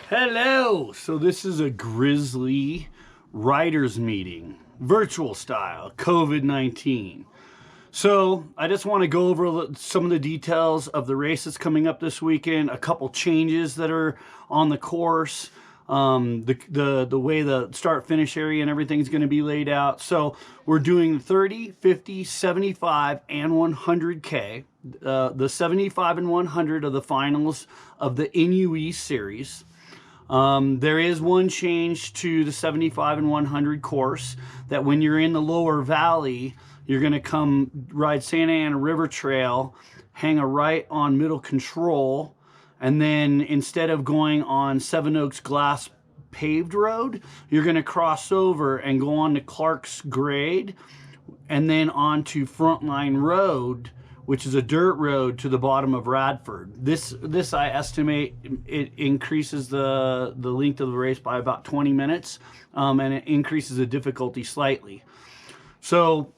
Hello! So this is a Grizzly writers meeting, virtual style, COVID-19. So I just want to go over some of the details of the race that's coming up this weekend, a couple changes that are on the course, the way the start-finish area and everything's going to be laid out. So we're doing 30, 50, 75, and 100K. The 75 and 100 are the finals of the NUE series. There is one change to the 75 and 100 course, that when you're in the lower valley, you're going to come ride Santa Ana River Trail, hang a right on Middle Control, and then instead of going on Seven Oaks Glass paved road, you're going to cross over and go on to Clark's Grade and then on to Frontline Road, which is a dirt road to the bottom of Radford. This I estimate it increases the length of the race by about 20 minutes, and it increases the difficulty slightly. So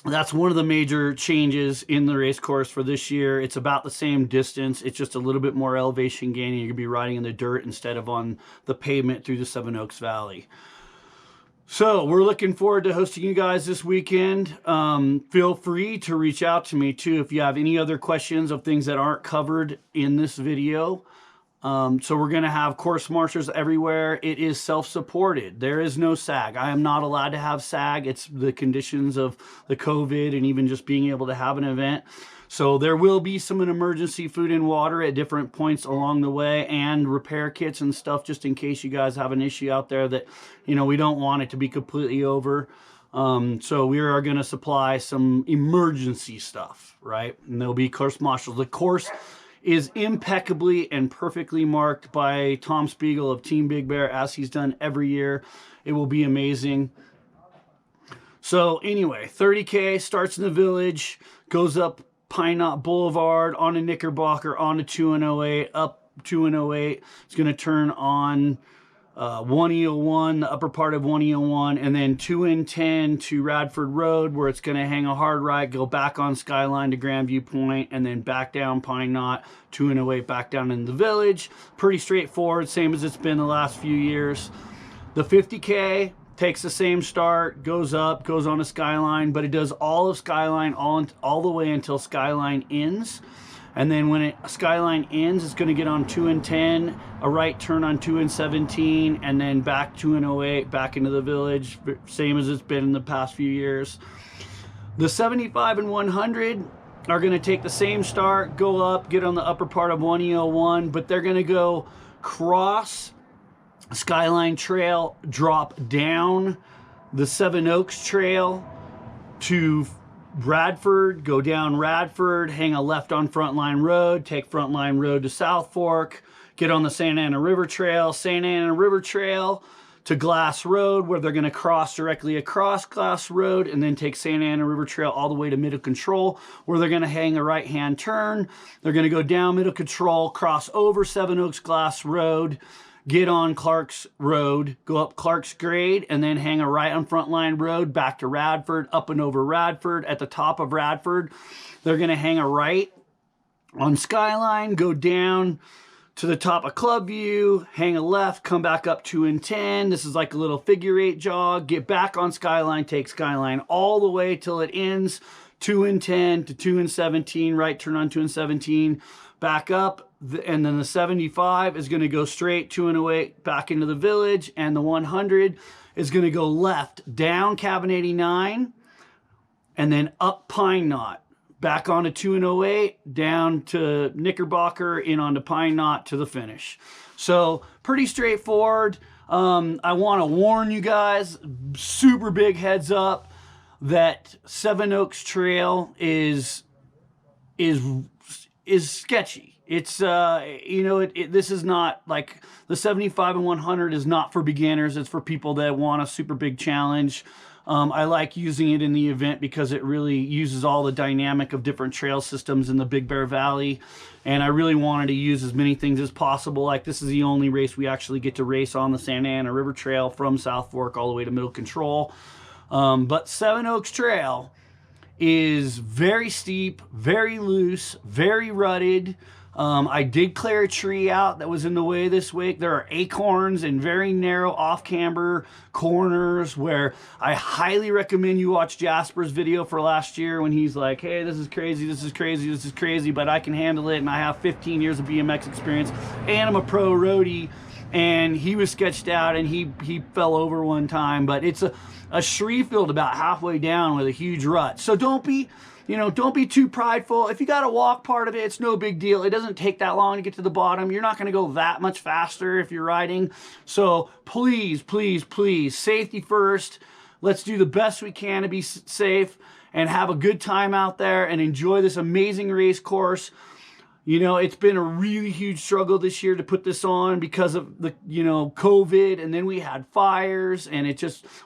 that's one of the major changes in the race course for this year. It's about the same distance. It's just a little bit more elevation gain, and you're gonna be riding in the dirt instead of on the pavement through the Seven Oaks Valley. So we're looking forward to hosting you guys this weekend. Feel free to reach out to me too if you have any other questions of things that aren't covered in this video. So we're going to have course marshals everywhere. It is self-supported. There is no SAG. I am not allowed to have SAG. It's the conditions of the COVID and even just being able to have an event. So there will be some emergency food and water at different points along the way, and repair kits and stuff just in case you guys have an issue out there that, you know, we don't want it to be completely over. So we are going to supply some emergency stuff, right? And there'll be course marshals. The course is impeccably and perfectly marked by Tom Spiegel of Team Big Bear, as he's done every year. It will be amazing. So anyway, 30K starts in the village, goes up Pine Knot Boulevard, onto Knickerbocker, onto 208, up 208. It's going to turn on 1E01, the upper part of 1E01, and then 2N10 to Radford Road, where it's going to hang a hard right, go back on Skyline to Grandview Point, and then back down Pine Knot, 2N08, back down in the village. Pretty straightforward, same as it's been the last few years. The 50K takes the same start, goes up, goes on to Skyline, but it does all of Skyline all the way until Skyline ends. And then when Skyline ends, it's going to get on 2N10, a right turn on 2N17, and then back 2N08, back into the village, same as it's been in the past few years. The 75 and 100 are going to take the same start, go up, get on the upper part of 1E01, but they're going to go cross Skyline Trail, drop down the Seven Oaks Trail to Radford, go down Radford, hang a left on Frontline Road, take Frontline Road to South Fork, get on the Santa Ana River Trail, Santa Ana River Trail to Glass Road, where they're going to cross directly across Glass Road, and then take Santa Ana River Trail all the way to Middle Control, where they're going to hang a right-hand turn. They're going to go down Middle Control, cross over Seven Oaks Glass Road, get on Clark's Road, go up Clark's Grade, and then hang a right on Frontline Road, back to Radford, up and over Radford. At the top of Radford, they're going to hang a right on Skyline, go down to the top of Clubview, hang a left, come back up 2N10. This is like a little figure-8 jog. Get back on Skyline, take Skyline all the way till it ends, 2N10 to 2N17, right turn on 2N17, back up. And then the 75 is going to go straight 2N08 back into the village, and the 100 is going to go left down Cabin 89 and then up Pine Knot, back onto 2N08, down to Knickerbocker, in onto Pine Knot to the finish. So pretty straightforward. I want to warn you guys, super big heads up, that Seven Oaks Trail is sketchy. It's, you know, this is not like the 75 and 100 is not for beginners. It's for people that want a super big challenge. I like using it in the event because it really uses all the dynamic of different trail systems in the Big Bear Valley. And I really wanted to use as many things as possible. Like, this is the only race we actually get to race on the Santa Ana River Trail from South Fork all the way to Middle Control. But Seven Oaks Trail is very steep, very loose, very rutted. I did clear a tree out that was in the way this week. There are acorns and very narrow off-camber corners where I highly recommend you watch Jasper's video for last year when he's like, hey, this is crazy, this is crazy, this is crazy, but I can handle it, and I have 15 years of BMX experience, and I'm a pro roadie. And he was sketched out, and he fell over one time, but it's a shree field about halfway down with a huge rut. So don't be too prideful. If you got to walk part of it, it's no big deal. It doesn't take that long to get to the bottom. You're not going to go that much faster if you're riding. So please, please, please, safety first. Let's do the best we can to be safe and have a good time out there and enjoy this amazing race course. You know, it's been a really huge struggle this year to put this on because of the, COVID, and then we had fires, and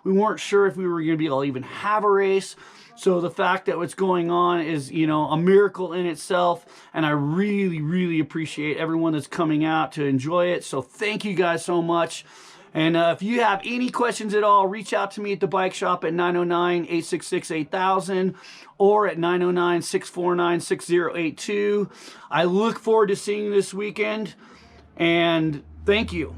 we weren't sure if we were going to be able to even have a race. So the fact that what's going on is, a miracle in itself, and I really, really appreciate everyone that's coming out to enjoy it. So thank you guys so much. And if you have any questions at all, reach out to me at the bike shop at 909-866-8000 or at 909-649-6082. I look forward to seeing you this weekend, and thank you.